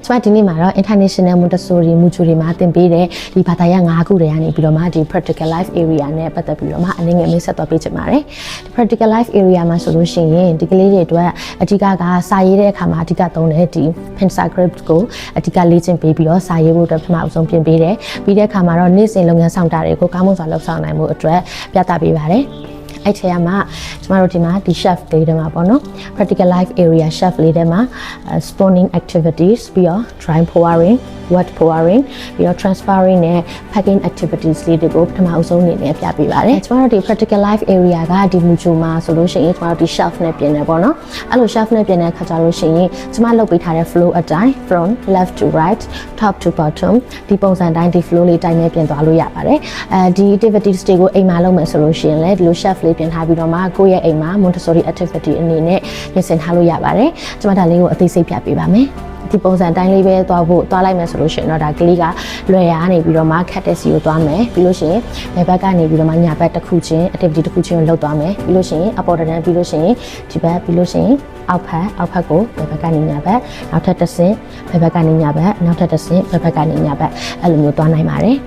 ကျမဒီနေ့မှာတော့ International Montessori မူချူတွေမှာသင်ပေးတဲ့ဒီဘာသာရပ်5ခုတွေကနေပြီးတော့မှဒီ practical life area နဲ့ပတ်သက်ပြီးတော့မှအနည်းငယ်မိတ်ဆက်သွားပေးချင်ပါတယ်ဒီ practical life area မှာဆိုလို့ရှိရင်ဒီကလေးတွေအတွက်အဓိကကစာရေးတဲ့အခါမှာအဓိကသုံးတဲ့ဒီ pencil grip ကိုအဓိကလေ့ကျင့်ပေးပြီးတော့စာရေးဖို့အတွက်ပထမအဆုံးပြင်ပေးတယ်ပြီးတဲ့အခါမှာတော့နေ့စဉ်လုပ်ငန်းဆောင်တာတွေကိုကောင်းမွန်စွာလုပ်ဆောင်နိုင်မှုအတွက်ပြသပေးပါတယ်အဲ့ထဲမှာကျမတို့ဒီမှာဒီ chef လေးတွေမှာပေါ့နော် practical life area chef လေးတွေမှာ spawning activities ပြီးတော့ dry pouring wet pouring ပြီးတော့ transferring နဲ့ packing activities လေးတွေကိုပထမအဆုံးအနေနဲ့ပြပေးပါတယ်ကျမတို့ဒီ practical life area ကဒီမူချိုမှာဆိုလို့ရှိရင်ကျမတို့ဒီ shelf နဲ့ပြင်နေပေါ့နော်အဲ့လို shelf နဲ့ပြင်တဲ့အခါကျလို့ရှိရင်ကျမလုပ်ပေးထားတဲ့ flow အတိုင်း from left to right top to bottom ဒီပုံစံတိုင်းဒီ flow လေးတိုင်းနဲ့ပြင်သွားလို့ရပါတယ်ဒီ activities တွေကိုအိမ်မှာလုပ်မယ်ဆိုလို့ရှိရင်လည်းဒီလို shelf လေးပြင်ထားပြီးတော့မှကိုယ့်ရဲ့အိမ်မှာ Montessori activity အနေနဲ့ပြင်ဆင်ထားလို့ရပါတယ်ကျမဒါလေးကိုအသေးစိတ်ပြပေးပါမယ်ဒီပုံစံတိုင်းလေးပဲသွားလိုက်မယ်ဆိုလို့ရှိရင်တော့ဒါကလေးကလွယ်ရနေပြီးတော့မှခက်တဲ့စီကိုသွားမယ်ပြီးလို့ရှိရင်ဘယ်ဘက်ကနေပြီးတော့မှညာဘက်တစ်ခုချင်း activity တစ်ခုချင်းကိုလုပ်သွားမယ်ပြီးလို့ရှိရင်အပေါ်တန်းပြီးလို့ရှိရင်ဒီဘက်ပြီးလို့ရှိရင်အောက်ဘက်ကိုဘယ်ဘက်ကနေညာဘက်နောက်ထပ်တစ်ဆင့်ဘယ်ဘက်ကနေညာဘက်နောက်ထပ်တစ်ဆင့်ဘယ်ဘက်ကနေညာဘက်အဲ့လိုမျိုးသွားနိုင်ပါတယ်